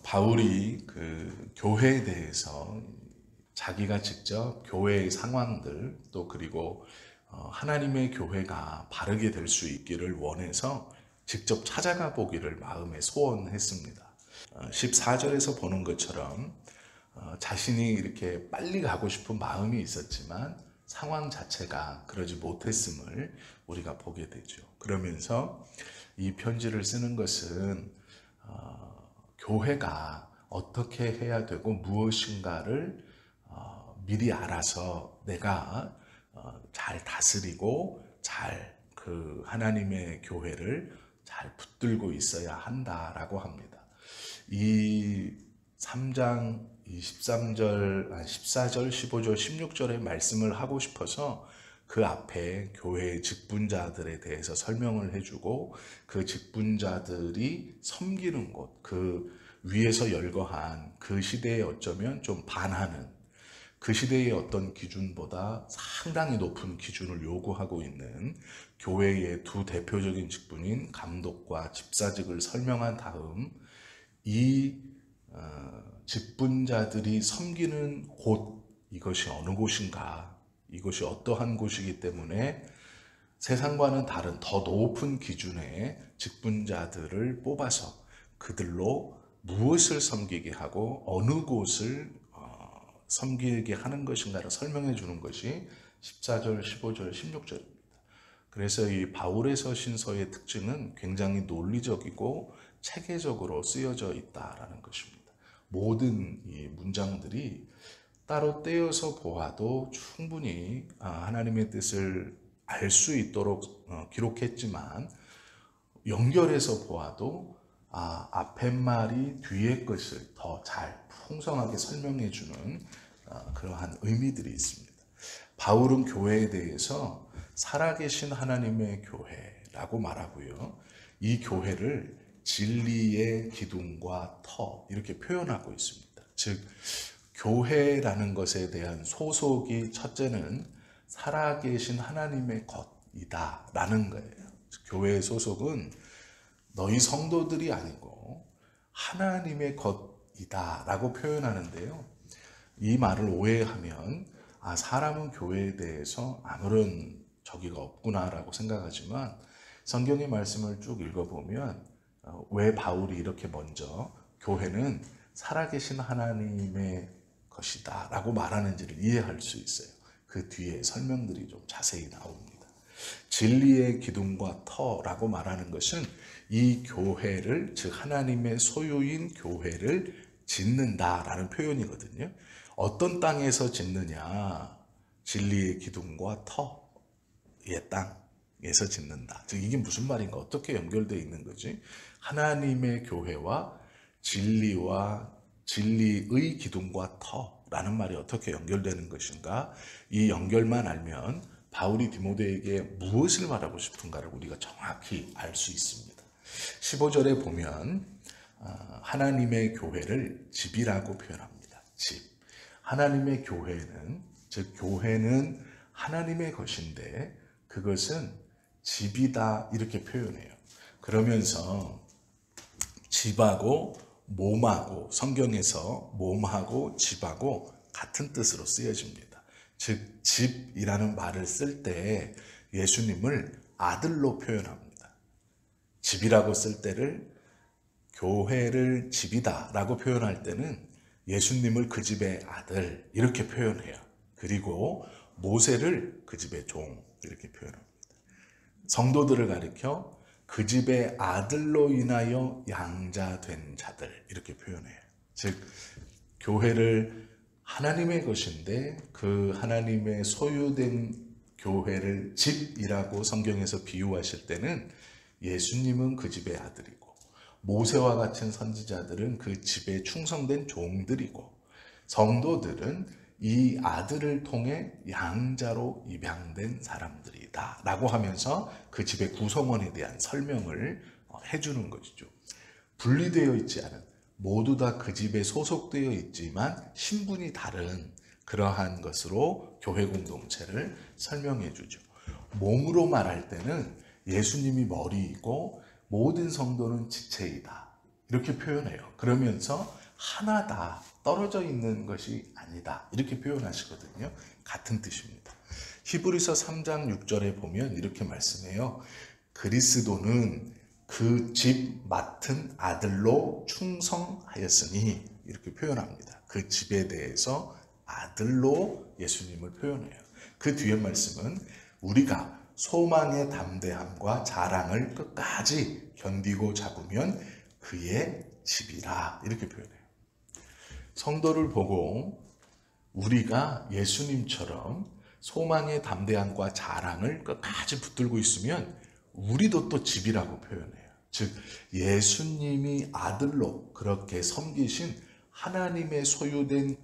바울이 그 교회에 대해서 자기가 직접 교회의 상황들 또 그리고 하나님의 교회가 바르게 될 수 있기를 원해서 직접 찾아가 보기를 마음에 소원했습니다. 14절에서 보는 것처럼 자신이 이렇게 빨리 가고 싶은 마음이 있었지만 상황 자체가 그러지 못했음을 우리가 보게 되죠. 그러면서 이 편지를 쓰는 것은 교회가 어떻게 해야 되고 무엇인가를 미리 알아서 내가 잘 다스리고 잘 그 하나님의 교회를 잘 붙들고 있어야 한다라고 합니다. 이 3장 13절, 14절, 15절, 16절의 말씀을 하고 싶어서 그 앞에 교회의 직분자들에 대해서 설명을 해주고 그 직분자들이 섬기는 곳, 그 위에서 열거한 그 시대에 어쩌면 좀 반하는 그 시대의 어떤 기준보다 상당히 높은 기준을 요구하고 있는 교회의 두 대표적인 직분인 감독과 집사직을 설명한 다음 이 직분자들이 섬기는 곳, 이것이 어느 곳인가, 이것이 어떠한 곳이기 때문에 세상과는 다른 더 높은 기준의 직분자들을 뽑아서 그들로 무엇을 섬기게 하고 어느 곳을 섬기게 하는 것인가를 설명해 주는 것이 14절, 15절, 16절입니다. 그래서 이 바울의 서신서의 특징은 굉장히 논리적이고 체계적으로 쓰여져 있다라는 것입니다. 모든 이 문장들이 따로 떼어서 보아도 충분히 하나님의 뜻을 알 수 있도록 기록했지만 연결해서 보아도 앞에 말이 뒤에 것을 더 잘 풍성하게 설명해 주는 그러한 의미들이 있습니다. 바울은 교회에 대해서 살아계신 하나님의 교회라고 말하고요. 이 교회를 진리의 기둥과 터 이렇게 표현하고 있습니다. 즉 교회라는 것에 대한 소속이 첫째는 살아계신 하나님의 것이다 라는 거예요. 교회의 소속은 너희 성도들이 아니고 하나님의 것이다 라고 표현하는데요. 이 말을 오해하면 사람은 교회에 대해서 아무런 저기가 없구나 라고 생각하지만 성경의 말씀을 쭉 읽어보면 왜 바울이 이렇게 먼저 교회는 살아계신 하나님의 것이다 라고 말하는지를 이해할 수 있어요. 그 뒤에 설명들이 좀 자세히 나옵니다. 진리의 기둥과 터라고 말하는 것은 이 교회를, 즉 하나님의 소유인 교회를 짓는다라는 표현이거든요. 어떤 땅에서 짓느냐? 진리의 기둥과 터의 땅에서 짓는다. 즉 이게 무슨 말인가? 어떻게 연결되어 있는 거지? 하나님의 교회와 진리의 기둥과 터라는 말이 어떻게 연결되는 것인가? 이 연결만 알면 바울이 디모데에게 무엇을 말하고 싶은가를 우리가 정확히 알 수 있습니다. 15절에 보면 하나님의 교회를 집이라고 표현합니다. 집. 하나님의 교회는, 즉 교회는 하나님의 것인데 그것은 집이다 이렇게 표현해요. 그러면서 집하고 몸하고 성경에서 몸하고 집하고 같은 뜻으로 쓰여집니다. 즉 집이라는 말을 쓸 때 예수님을 아들로 표현합니다. 집이라고 쓸 때를 교회를 집이다 라고 표현할 때는 예수님을 그 집의 아들 이렇게 표현해요. 그리고 모세를 그 집의 종 이렇게 표현합니다. 성도들을 가리켜 그 집의 아들로 인하여 양자된 자들 이렇게 표현해요. 즉 교회를 하나님의 것인데 그 하나님의 소유된 교회를 집이라고 성경에서 비유하실 때는 예수님은 그 집의 아들이고 모세와 같은 선지자들은 그 집에 충성된 종들이고 성도들은 이 아들을 통해 양자로 입양된 사람들이다 라고 하면서 그 집의 구성원에 대한 설명을 해주는 것이죠. 분리되어 있지 않은, 모두 다 그 집에 소속되어 있지만 신분이 다른 그러한 것으로 교회 공동체를 설명해 주죠. 몸으로 말할 때는 예수님이 머리이고 모든 성도는 지체이다. 이렇게 표현해요. 그러면서 하나다, 떨어져 있는 것이 아니다, 이렇게 표현하시거든요. 같은 뜻입니다. 히브리서 3장 6절에 보면 이렇게 말씀해요. 그리스도는 그 집 맡은 아들로 충성하였으니, 이렇게 표현합니다. 그 집에 대해서 아들로 예수님을 표현해요. 그 뒤에 말씀은 우리가 소망의 담대함과 자랑을 끝까지 견디고 잡으면 그의 집이라, 이렇게 표현해요. 성도를 보고 우리가 예수님처럼 소망의 담대함과 자랑을 끝까지 붙들고 있으면 우리도 또 집이라고 표현해요. 즉 예수님이 아들로 그렇게 섬기신 하나님의 소유된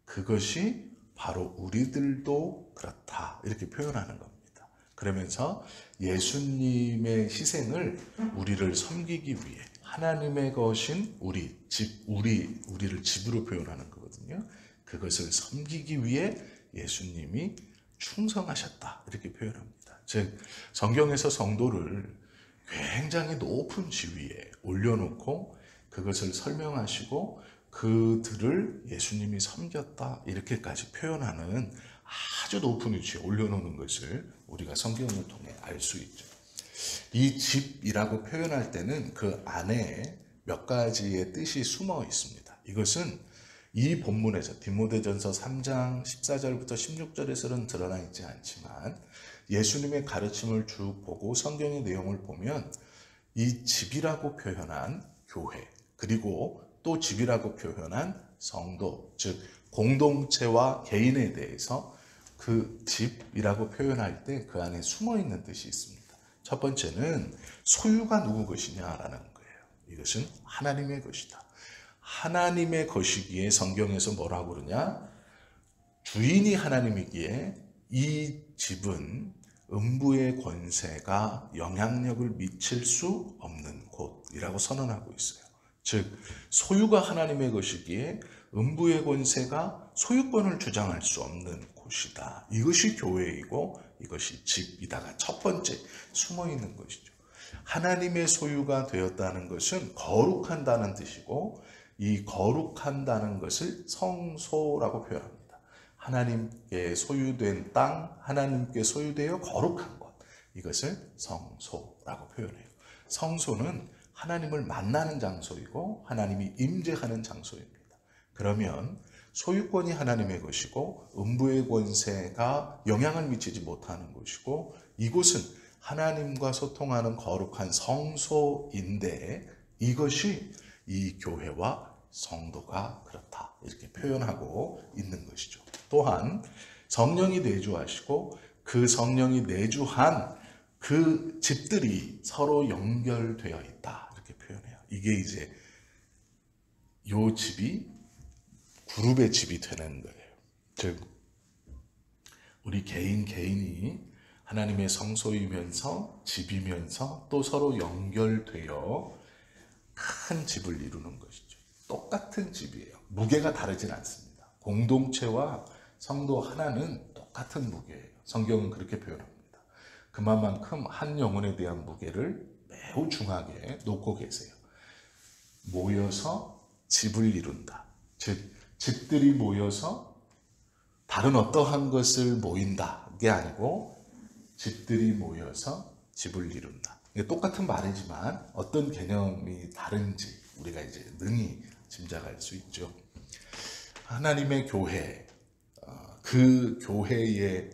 그것이 바로 우리들도 그렇다, 이렇게 표현하는 겁니다. 그러면서 예수님의 희생을 우리를 섬기기 위해 하나님의 것인 우리를 집으로 표현하는 거거든요. 그것을 섬기기 위해 예수님이 충성하셨다, 이렇게 표현합니다. 즉 성경에서 성도를 굉장히 높은 지위에 올려놓고 그것을 설명하시고 그들을 예수님이 섬겼다, 이렇게까지 표현하는 아주 높은 위치에 올려놓는 것을 우리가 성경을 통해 알 수 있죠. 이 집이라고 표현할 때는 그 안에 몇 가지의 뜻이 숨어 있습니다. 이것은 이 본문에서 디모데전서 3장 14절부터 16절에서는 드러나 있지 않지만 예수님의 가르침을 쭉 보고 성경의 내용을 보면 이 집이라고 표현한 교회, 그리고 또 집이라고 표현한 성도, 즉 공동체와 개인에 대해서 그 집이라고 표현할 때 그 안에 숨어 있는 뜻이 있습니다. 첫 번째는 소유가 누구 것이냐라는 거예요. 이것은 하나님의 것이다. 하나님의 것이기에 성경에서 뭐라고 그러냐? 주인이 하나님이기에 이 집은 음부의 권세가 영향력을 미칠 수 없는 곳이라고 선언하고 있어요. 즉 소유가 하나님의 것이기에 음부의 권세가 소유권을 주장할 수 없는 곳이다. 이것이 교회이고 이것이 집이다가 첫 번째 숨어 있는 것이죠. 하나님의 소유가 되었다는 것은 거룩한다는 뜻이고, 이 거룩한다는 것을 성소라고 표현합니다. 하나님께 소유된 땅, 하나님께 소유되어 거룩한 것, 이것을 성소라고 표현해요. 성소는 하나님을 만나는 장소이고 하나님이 임재하는 장소입니다. 그러면 소유권이 하나님의 것이고 음부의 권세가 영향을 미치지 못하는 것이고, 이곳은 하나님과 소통하는 거룩한 성소인데 이것이 이 교회와 성도가 그렇다, 이렇게 표현하고 있는 것이죠. 또한 성령이 내주하시고 그 성령이 내주한 그 집들이 서로 연결되어 있다, 이렇게 표현해요. 이게 이제 요 집이 그룹의 집이 되는 거예요. 즉 우리 개인이 하나님의 성소이면서 집이면서 또 서로 연결되어 큰 집을 이루는 것이죠. 똑같은 집이에요. 무게가 다르진 않습니다. 공동체와 성도 하나는 똑같은 무게예요. 성경은 그렇게 표현합니다. 그만큼 한 영혼에 대한 무게를 매우 중하게 놓고 계세요. 모여서 집을 이룬다. 즉 집들이 모여서 다른 어떠한 것을 모인다, 이게 아니고 집들이 모여서 집을 이룬다. 이게 똑같은 말이지만 어떤 개념이 다른지 우리가 이제 능히 짐작할 수 있죠. 하나님의 교회, 그 교회에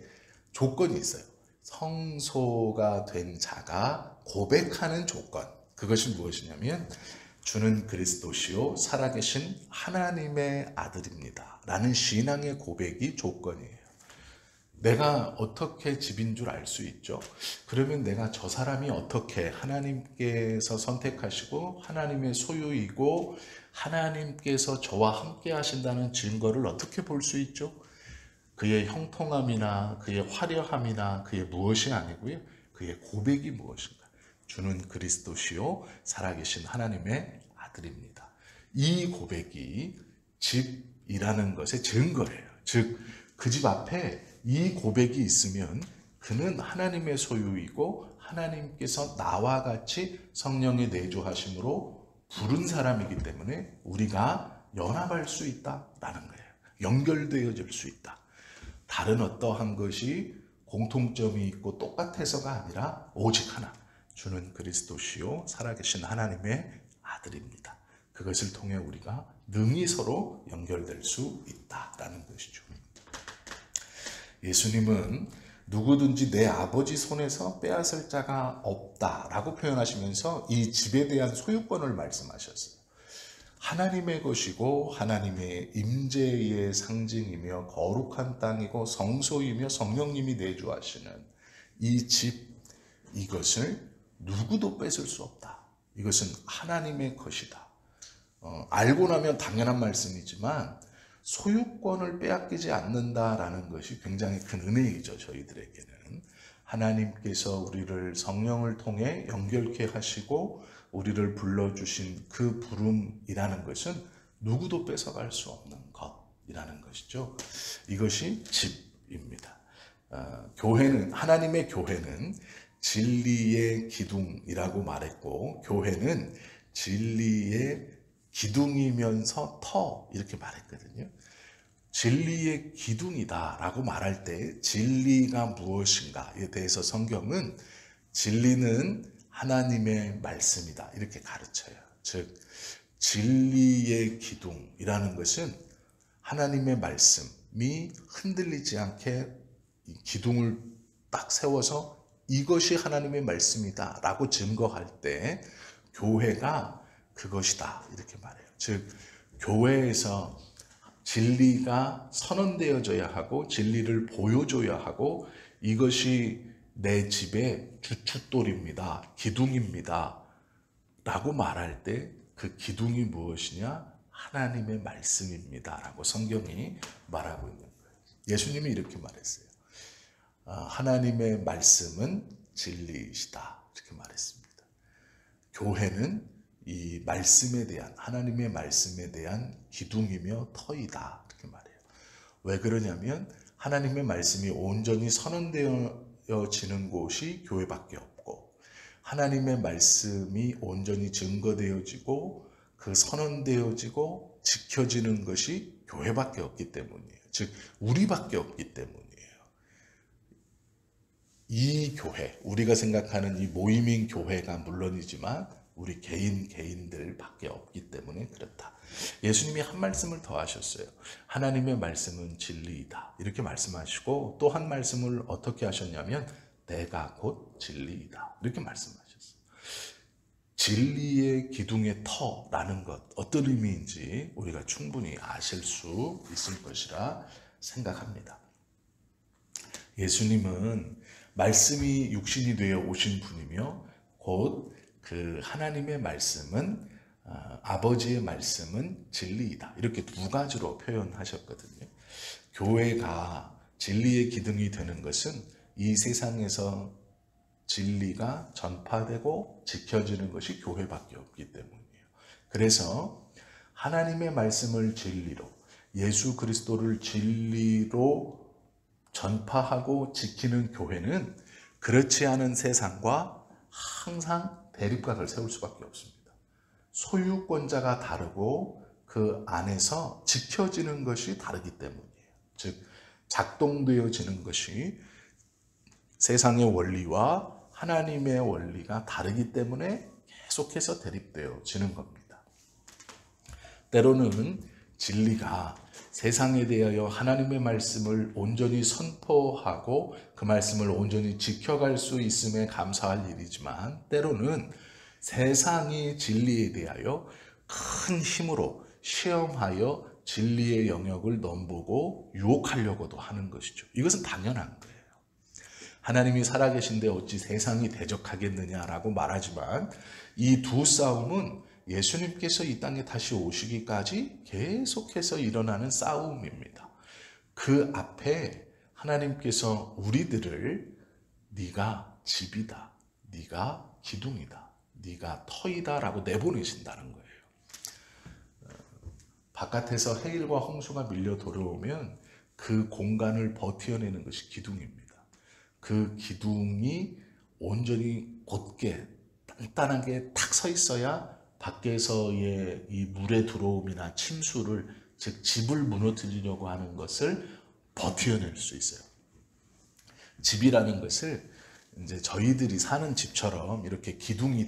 조건이 있어요. 성소가 된 자가 고백하는 조건, 그것이 무엇이냐면 주는 그리스도시요 살아계신 하나님의 아들입니다 라는 신앙의 고백이 조건이에요. 내가 어떻게 집인 줄 알 수 있죠. 그러면 내가 저 사람이 어떻게 하나님께서 선택하시고 하나님의 소유이고 하나님께서 저와 함께 하신다는 증거를 어떻게 볼 수 있죠. 그의 형통함이나 그의 화려함이나 그의 무엇이 아니고요, 그의 고백이 무엇인가. 주는 그리스도시요 살아계신 하나님의 아들입니다. 이 고백이 집이라는 것의 증거예요. 즉 그 집 앞에 이 고백이 있으면 그는 하나님의 소유이고 하나님께서 나와 같이 성령의 내주하심으로 부른 사람이기 때문에 우리가 연합할 수 있다라는 거예요. 연결되어질 수 있다. 다른 어떠한 것이 공통점이 있고 똑같아서가 아니라 오직 하나, 주는 그리스도시요 살아계신 하나님의 아들입니다. 그것을 통해 우리가 능히 서로 연결될 수 있다라는 것이죠. 예수님은 누구든지 내 아버지 손에서 빼앗을 자가 없다라고 표현하시면서 이 집에 대한 소유권을 말씀하셨어요. 하나님의 것이고 하나님의 임재의 상징이며 거룩한 땅이고 성소이며 성령님이 내주하시는 이 집, 이것을 누구도 뺏을 수 없다. 이것은 하나님의 것이다. 알고 나면 당연한 말씀이지만 소유권을 빼앗기지 않는다라는 것이 굉장히 큰 은혜이죠. 저희들에게는 하나님께서 우리를 성령을 통해 연결케 하시고 우리를 불러주신 그 부름이라는 것은 누구도 뺏어갈 수 없는 것이라는 것이죠. 이것이 집입니다. 교회는, 하나님의 교회는 진리의 기둥이라고 말했고, 교회는 진리의 기둥이면서 터, 이렇게 말했거든요. 진리의 기둥이다라고 말할 때 진리가 무엇인가에 대해서 성경은 진리는 하나님의 말씀이다 이렇게 가르쳐요. 즉 진리의 기둥이라는 것은 하나님의 말씀이 흔들리지 않게 기둥을 딱 세워서 이것이 하나님의 말씀이다 라고 증거할 때 교회가 그것이다 이렇게 말해요. 즉 교회에서 진리가 선언되어져야 하고 진리를 보여줘야 하고 이것이 내 집의 주춧돌입니다. 기둥입니다. 라고 말할 때 그 기둥이 무엇이냐? 하나님의 말씀입니다. 라고 성경이 말하고 있는 거예요. 예수님이 이렇게 말했어요. 하나님의 말씀은 진리이시다. 이렇게 말했습니다. 교회는 이 말씀에 대한, 하나님의 말씀에 대한 기둥이며 터이다. 이렇게 말해요. 왜 그러냐면 하나님의 말씀이 온전히 선언되어지는 곳이 교회밖에 없고 하나님의 말씀이 온전히 증거되어지고 그 선언되어지고 지켜지는 것이 교회밖에 없기 때문이에요. 즉 우리밖에 없기 때문이에요. 이 교회, 우리가 생각하는 이 모임인 교회가 물론이지만 우리 개인들밖에 없기 때문에 그렇다. 예수님이 한 말씀을 더 하셨어요. 하나님의 말씀은 진리이다. 이렇게 말씀하시고 또 한 말씀을 어떻게 하셨냐면 내가 곧 진리이다. 이렇게 말씀하셨어요. 진리의 기둥의 터라는 것, 어떤 의미인지 우리가 충분히 아실 수 있을 것이라 생각합니다. 예수님은 말씀이 육신이 되어 오신 분이며 곧 그 하나님의 말씀은 아버지의 말씀은 진리이다. 이렇게 두 가지로 표현하셨거든요. 교회가 진리의 기둥이 되는 것은 이 세상에서 진리가 전파되고 지켜지는 것이 교회밖에 없기 때문이에요. 그래서 하나님의 말씀을 진리로, 예수 그리스도를 진리로 전파하고 지키는 교회는 그렇지 않은 세상과 항상 대립각을 세울 수밖에 없습니다. 소유권자가 다르고 그 안에서 지켜지는 것이 다르기 때문이에요. 즉 작동되어지는 것이 세상의 원리와 하나님의 원리가 다르기 때문에 계속해서 대립되어지는 겁니다. 때로는 진리가 세상에 대하여 하나님의 말씀을 온전히 선포하고 그 말씀을 온전히 지켜갈 수 있음에 감사할 일이지만 때로는 세상이 진리에 대하여 큰 힘으로 시험하여 진리의 영역을 넘보고 유혹하려고도 하는 것이죠. 이것은 당연한 거예요. 하나님이 살아계신데 어찌 세상이 대적하겠느냐라고 말하지만 이 두 싸움은 예수님께서 이 땅에 다시 오시기까지 계속해서 일어나는 싸움입니다. 그 앞에 하나님께서 우리들을 네가 집이다, 네가 기둥이다, 네가 터이다 라고 내보내신다는 거예요. 바깥에서 해일과 홍수가 밀려 들어오면 그 공간을 버텨내는 것이 기둥입니다. 그 기둥이 온전히 곧게 단단하게 탁 서 있어야 밖에서의 이 물의 들어옴이나 침수를, 즉 집을 무너뜨리려고 하는 것을 버텨낼 수 있어요. 집이라는 것을 이제 저희들이 사는 집처럼 이렇게 기둥이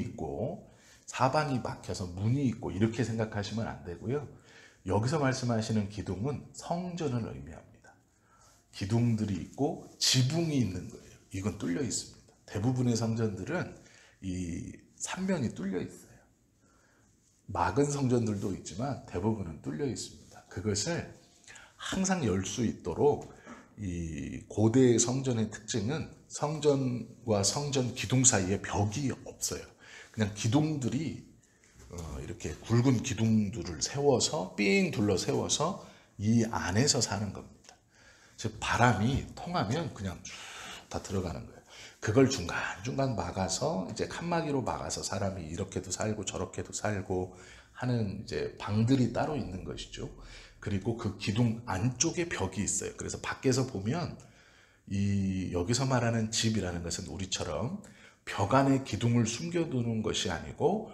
있고 사방이 막혀서 문이 있고 이렇게 생각하시면 안 되고요. 여기서 말씀하시는 기둥은 성전을 의미합니다. 기둥들이 있고 지붕이 있는 거예요. 이건 뚫려 있습니다. 대부분의 성전들은 이 삼면이 뚫려 있어요. 막은 성전들도 있지만 대부분은 뚫려 있습니다. 그것을 항상 열 수 있도록, 이 고대 성전의 특징은 성전과 성전 기둥 사이에 벽이 없어요. 그냥 기둥들이 이렇게 굵은 기둥들을 세워서 삥 둘러 세워서 이 안에서 사는 겁니다. 즉 바람이 통하면 그냥 쭉 다 들어가는 거예요. 그걸 중간중간 막아서 이제 칸막이로 막아서 사람이 이렇게도 살고 저렇게도 살고 하는 이제 방들이 따로 있는 것이죠. 그리고 그 기둥 안쪽에 벽이 있어요. 그래서 밖에서 보면 이 여기서 말하는 집이라는 것은 우리처럼 벽 안에 기둥을 숨겨두는 것이 아니고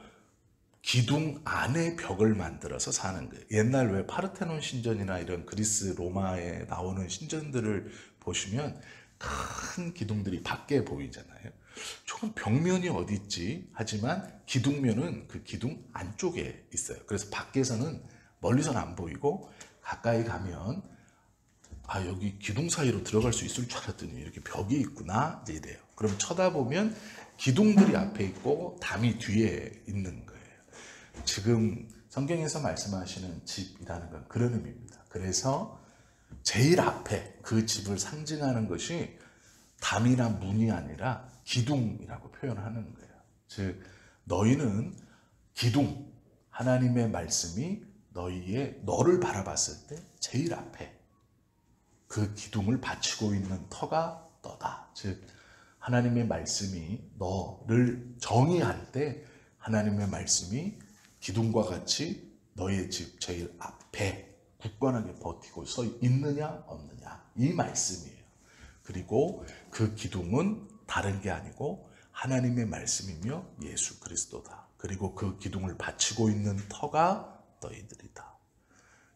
기둥 안에 벽을 만들어서 사는 거예요. 옛날 왜 파르테논 신전이나 이런 그리스 로마에 나오는 신전들을 보시면 큰 기둥들이 밖에 보이잖아요. 조금 벽면이 어디 있지 하지만 기둥면은 그 기둥 안쪽에 있어요. 그래서 밖에서는 멀리서는 안 보이고 가까이 가면 아 여기 기둥 사이로 들어갈 수 있을 줄 알았더니 이렇게 벽이 있구나 이제 이래요. 그럼 쳐다보면 기둥들이 앞에 있고 담이 뒤에 있는 거예요. 지금 성경에서 말씀하시는 집이라는 건 그런 의미입니다. 그래서 제일 앞에 그 집을 상징하는 것이 담이나 문이 아니라 기둥이라고 표현하는 거예요. 즉 너희는 기둥, 하나님의 말씀이 너를 바라봤을 때 제일 앞에 그 기둥을 받치고 있는 터가 너다. 즉 하나님의 말씀이 너를 정의할 때 하나님의 말씀이 기둥과 같이 너의 집 제일 앞에 굳건하게 버티고 서 있느냐 없느냐 이 말씀이에요. 그리고 그 기둥은 다른 게 아니고 하나님의 말씀이며 예수 그리스도다. 그리고 그 기둥을 받치고 있는 터가 너희들이다.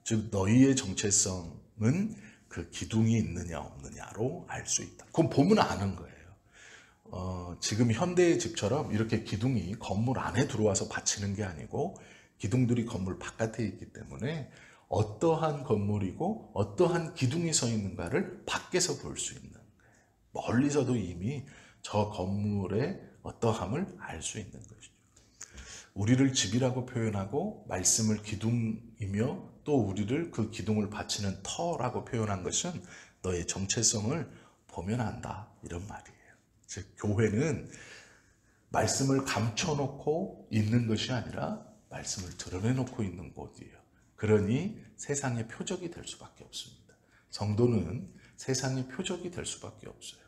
즉 너희의 정체성은 그 기둥이 있느냐 없느냐로 알 수 있다. 그건 보면 아는 거예요. 지금 현대의 집처럼 이렇게 기둥이 건물 안에 들어와서 받치는 게 아니고 기둥들이 건물 바깥에 있기 때문에 어떠한 건물이고 어떠한 기둥이 서 있는가를 밖에서 볼 수 있는 거예요. 멀리서도 이미 저 건물의 어떠함을 알 수 있는 것이죠. 우리를 집이라고 표현하고 말씀을 기둥이며 또 우리를 그 기둥을 받치는 터라고 표현한 것은 너의 정체성을 보면 안다 이런 말이에요. 즉 교회는 말씀을 감춰놓고 있는 것이 아니라 말씀을 드러내놓고 있는 곳이에요. 그러니 세상의 표적이 될 수밖에 없습니다. 성도는 세상의 표적이 될 수밖에 없어요.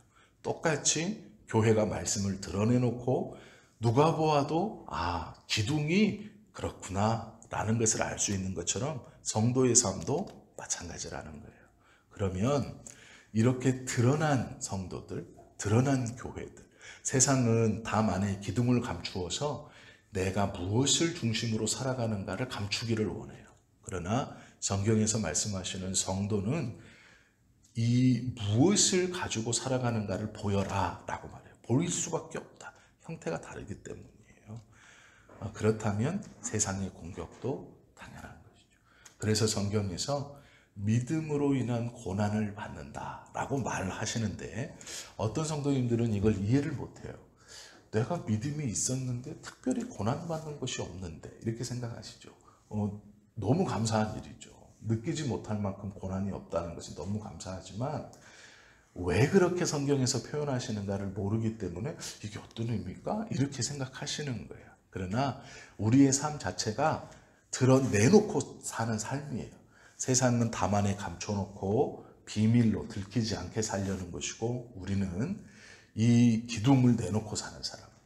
똑같이 교회가 말씀을 드러내놓고 누가 보아도 아 기둥이 그렇구나 라는 것을 알 수 있는 것처럼 성도의 삶도 마찬가지라는 거예요. 그러면 이렇게 드러난 성도들, 드러난 교회들, 세상은 담 안에 기둥을 감추어서 내가 무엇을 중심으로 살아가는가를 감추기를 원해요. 그러나 성경에서 말씀하시는 성도는 이 무엇을 가지고 살아가는가를 보여라 라고 말해요. 보일 수밖에 없다. 형태가 다르기 때문이에요. 그렇다면 세상의 공격도 당연한 것이죠. 그래서 성경에서 믿음으로 인한 고난을 받는다라고 말을 하시는데 어떤 성도님들은 이걸 이해를 못해요. 내가 믿음이 있었는데 특별히 고난받는 것이 없는데 이렇게 생각하시죠. 너무 감사한 일이죠. 느끼지 못할 만큼 고난이 없다는 것이 너무 감사하지만 왜 그렇게 성경에서 표현하시는가를 모르기 때문에 이게 어떤 의미일까? 이렇게 생각하시는 거예요. 그러나 우리의 삶 자체가 드러내놓고 사는 삶이에요. 세상은 담 안에 감춰놓고 비밀로 들키지 않게 살려는 것이고 우리는 이 기둥을 내놓고 사는 사람들이에요.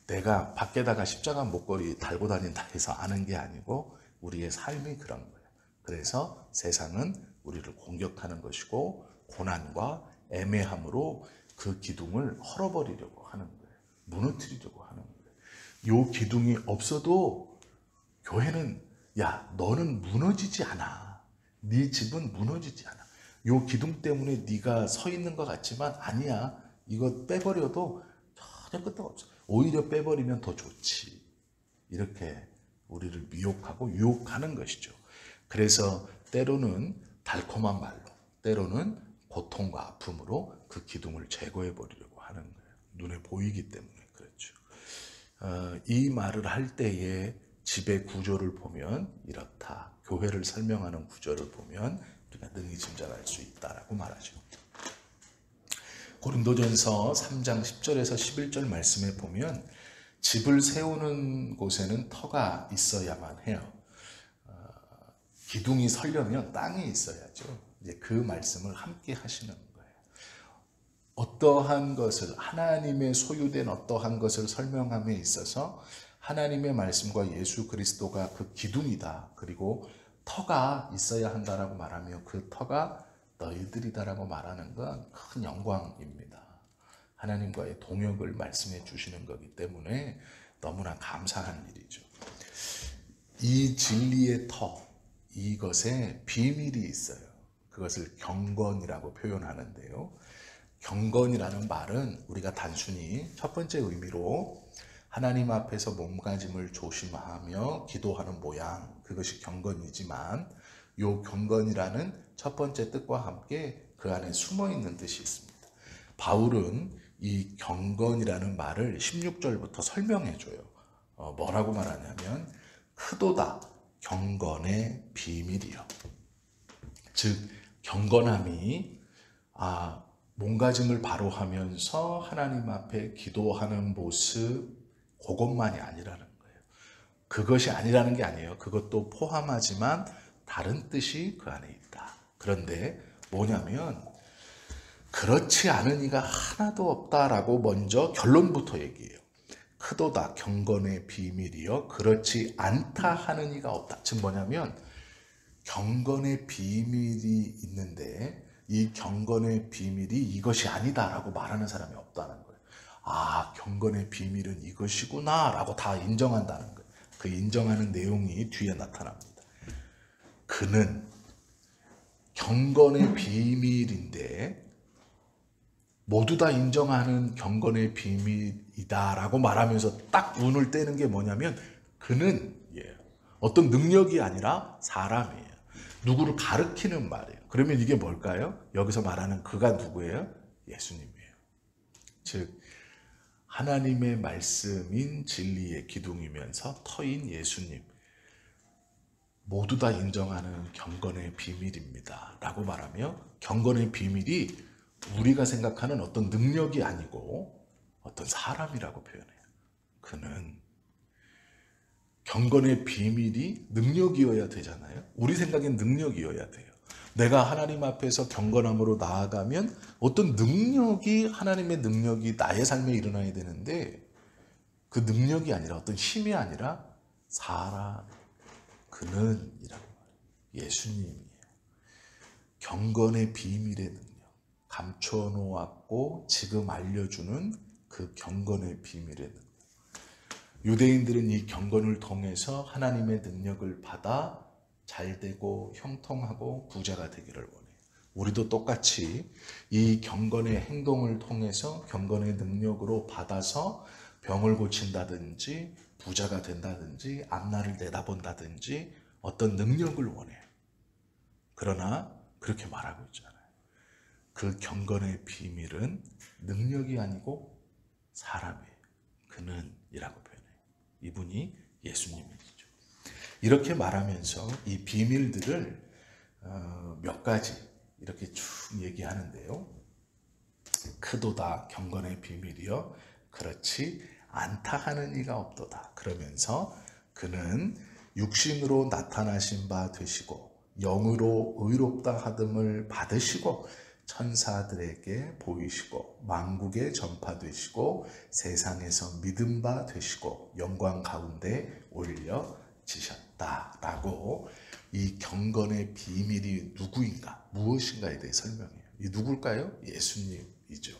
내가 밖에다가 십자가 목걸이 달고 다닌다 해서 아는 게 아니고 우리의 삶이 그런 거예요. 그래서 세상은 우리를 공격하는 것이고 고난과 애매함으로 그 기둥을 헐어버리려고 하는 거예요. 무너뜨리려고 하는 거예요. 요 기둥이 없어도 교회는 야, 너는 무너지지 않아. 네 집은 무너지지 않아. 요 기둥 때문에 네가 서 있는 것 같지만 아니야. 이거 빼버려도 전혀 끄떡 없어. 오히려 빼버리면 더 좋지. 이렇게 우리를 미혹하고 유혹하는 것이죠. 그래서 때로는 달콤한 말로, 때로는 고통과 아픔으로 그 기둥을 제거해 버리려고 하는 거예요. 눈에 보이기 때문에 그렇죠. 이 말을 할 때에 집의 구조를 보면 이렇다. 교회를 설명하는 구조를 보면 우리가 능히 짐작할 수 있다라고 말하죠. 고린도전서 3장 10절에서 11절 말씀에 보면 집을 세우는 곳에는 터가 있어야만 해요. 기둥이 서려면 땅이 있어야죠. 이제 그 말씀을 함께 하시는 거예요. 어떠한 것을, 하나님의 소유된 어떠한 것을 설명함에 있어서 하나님의 말씀과 예수 그리스도가 그 기둥이다. 그리고 터가 있어야 한다라고 말하며 그 터가 너희들이다라고 말하는 건 큰 영광입니다. 하나님과의 동역을 말씀해 주시는 거기 때문에 너무나 감사한 일이죠. 이 진리의 터, 이것에 비밀이 있어요. 그것을 경건이라고 표현하는데요. 경건이라는 말은 우리가 단순히 첫 번째 의미로 하나님 앞에서 몸가짐을 조심하며 기도하는 모양, 그것이 경건이지만 이 경건이라는 첫 번째 뜻과 함께 그 안에 숨어있는 뜻이 있습니다. 바울은 이 경건이라는 말을 16절부터 설명해줘요. 뭐라고 말하냐면 크도다 경건의 비밀이요. 즉 경건함이 몸가짐을 바로 하면서 하나님 앞에 기도하는 모습, 그것만이 아니라는 거예요. 그것이 아니라는 게 아니에요. 그것도 포함하지만 다른 뜻이 그 안에 있다. 그런데 뭐냐면 그렇지 않은 이가 하나도 없다라고 먼저 결론부터 얘기해요. 크도다 경건의 비밀이요 그렇지 않다 하는 이가 없다. 즉 뭐냐면 경건의 비밀이 있는데 이 경건의 비밀이 이것이 아니다라고 말하는 사람이 없다는 거예요. 경건의 비밀은 이것이구나 라고 다 인정한다는 거예요. 그 인정하는 내용이 뒤에 나타납니다. 그는 경건의 비밀인데 모두 다 인정하는 경건의 비밀이다라고 말하면서 딱 운을 떼는 게 뭐냐면 그는 어떤 능력이 아니라 사람이에요. 누구를 가르치는 말이에요. 그러면 이게 뭘까요? 여기서 말하는 그가 누구예요? 예수님이에요. 즉 하나님의 말씀인 진리의 기둥이면서 터인 예수님, 모두 다 인정하는 경건의 비밀입니다 라고 말하며 경건의 비밀이 우리가 생각하는 어떤 능력이 아니고 어떤 사람이라고 표현해요. 그는 경건의 비밀이 능력이어야 되잖아요. 우리 생각엔 능력이어야 돼요. 내가 하나님 앞에서 경건함으로 나아가면 어떤 능력이, 하나님의 능력이 나의 삶에 일어나야 되는데 그 능력이 아니라 어떤 힘이 아니라 사람, 그는 이라고 말해요. 예수님이에요. 경건의 비밀의 능력, 감춰놓았고 지금 알려주는 그 경건의 비밀의 능력. 유대인들은 이 경건을 통해서 하나님의 능력을 받아 잘되고 형통하고 부자가 되기를 원해요. 우리도 똑같이 이 경건의 행동을 통해서 경건의 능력으로 받아서 병을 고친다든지 부자가 된다든지 앞날을 내다본다든지 어떤 능력을 원해요. 그러나 그렇게 말하고 있잖아요. 그 경건의 비밀은 능력이 아니고 사람이에요. 그는 이라고 표현해요. 이분이 예수님이죠. 이렇게 말하면서 이 비밀들을 몇 가지 이렇게 쭉 얘기하는데요. 크도다 경건의 비밀이요 그렇지 않다 하는 이가 없도다. 그러면서 그는 육신으로 나타나신 바 되시고 영으로 의롭다 하됨을 받으시고 천사들에게 보이시고 만국에 전파되시고 세상에서 믿음 바 되시고 영광 가운데 올려지셨다라고 이 경건의 비밀이 누구인가 무엇인가에 대해 설명해요. 이 누굴까요? 예수님이죠.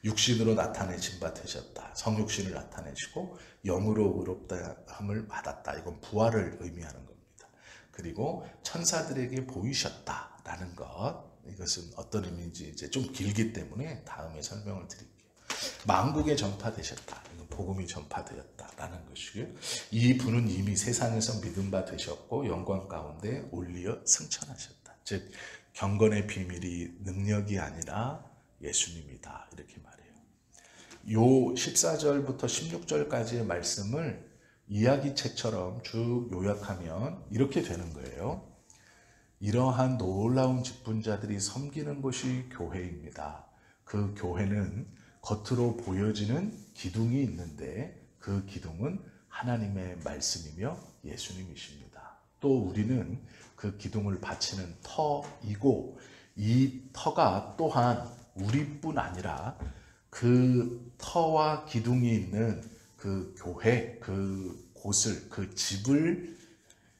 육신으로 나타내신 바 되셨다. 성육신을 나타내시고 영으로 의롭다함을 받았다. 이건 부활을 의미하는 겁니다. 그리고 천사들에게 보이셨다라는 것. 이것은 어떤 의미인지 이제 좀 길기 때문에 다음에 설명을 드릴게요. 만국에 전파되셨다. 이건 복음이 전파되었다라는 것이고요. 이 분은 이미 세상에서 믿음 바 되셨고 영광 가운데 올리어 승천하셨다. 즉 경건의 비밀이 능력이 아니라 예수님이다. 이렇게 말해요. 요 14절부터 16절까지의 말씀을 이야기책처럼 쭉 요약하면 이렇게 되는 거예요. 이러한 놀라운 직분자들이 섬기는 곳이 교회입니다. 그 교회는 겉으로 보여지는 기둥이 있는데 그 기둥은 하나님의 말씀이며 예수님이십니다. 또 우리는 그 기둥을 받치는 터이고 이 터가 또한 우리뿐 아니라 그 터와 기둥이 있는 그 교회, 그 곳을, 그 집을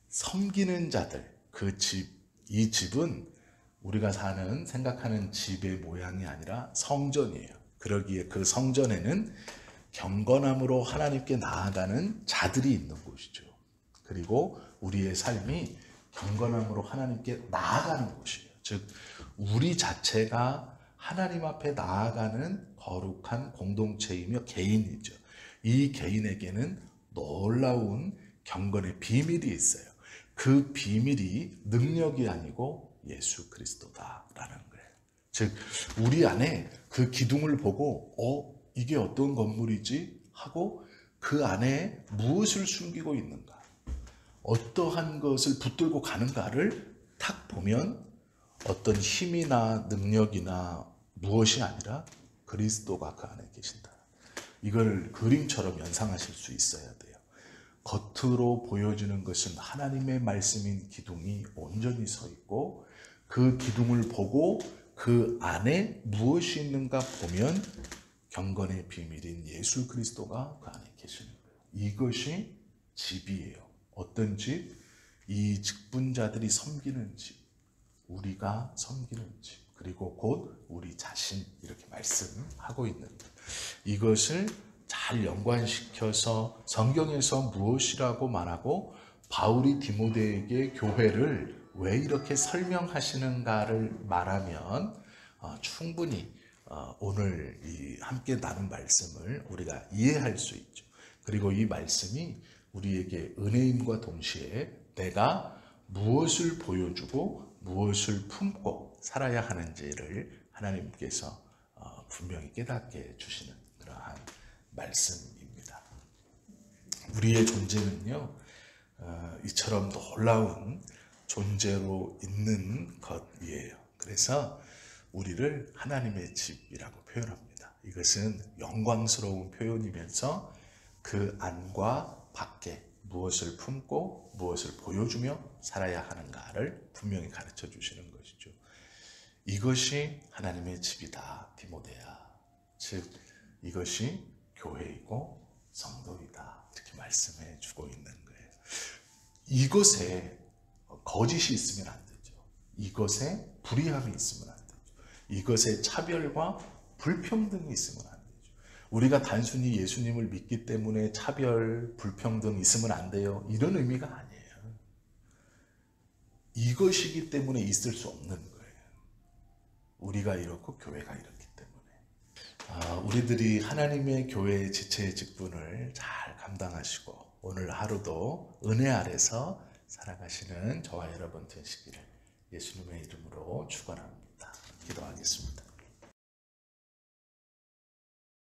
섬기는 자들, 그 집, 이 집은 우리가 생각하는 집의 모양이 아니라 성전이에요. 그러기에 그 성전에는 경건함으로 하나님께 나아가는 자들이 있는 곳이죠. 그리고 우리의 삶이 경건함으로 하나님께 나아가는 곳이에요. 즉 우리 자체가 하나님 앞에 나아가는 거룩한 공동체이며 개인이죠. 이 개인에게는 놀라운 경건의 비밀이 있어요. 그 비밀이 능력이 아니고 예수 그리스도다라는 거예요. 즉 우리 안에 그 기둥을 보고 이게 어떤 건물이지? 하고 그 안에 무엇을 숨기고 있는가? 어떠한 것을 붙들고 가는가를 탁 보면 어떤 힘이나 능력이나 무엇이 아니라 그리스도가 그 안에 계신다. 이걸 그림처럼 연상하실 수 있어야 돼요. 겉으로 보여지는 것은 하나님의 말씀인 기둥이 온전히 서 있고 그 기둥을 보고 그 안에 무엇이 있는가 보면 경건의 비밀인 예수 그리스도가 그 안에 계시는 거예요. 이것이 집이에요. 어떤 집? 이 직분자들이 섬기는 집, 우리가 섬기는 집, 그리고 곧 우리 자신, 이렇게 말씀하고 있는 거예요. 이것을 잘 연관시켜서 성경에서 무엇이라고 말하고 바울이 디모데에게 교회를 왜 이렇게 설명하시는가를 말하면 충분히 오늘 이 함께 나눈 말씀을 우리가 이해할 수 있죠. 그리고 이 말씀이 우리에게 은혜임과 동시에 내가 무엇을 보여주고 무엇을 품고 살아야 하는지를 하나님께서 분명히 깨닫게 해주시는 그러한 말씀입니다. 우리의 존재는요, 이처럼 놀라운 존재로 있는 것이에요. 그래서 우리를 하나님의 집이라고 표현합니다. 이것은 영광스러운 표현이면서 그 안과 밖에 무엇을 품고 무엇을 보여주며 살아야 하는가를 분명히 가르쳐 주시는 것이죠. 이것이 하나님의 집이다, 디모데야. 즉 이것이 교회이고 성도이다, 이렇게 말씀해 주고 있는 거예요. 이것에 거짓이 있으면 안 되죠. 이것에 불의함이 있으면 안 되죠. 이것에 차별과 불평등이 있으면 안 되죠. 우리가 단순히 예수님을 믿기 때문에 차별, 불평등 있으면 안 돼요, 이런 의미가 아니에요. 이것이기 때문에 있을 수 없는 거예요. 우리가 이렇고 교회가 이렇기 때문에. 우리들이 하나님의 교회의 지체의 직분을 잘 감당하시고 오늘 하루도 은혜 아래서 살아가시는 저와 여러분 되시기를 예수님의 이름으로 축원합니다. 기도하겠습니다.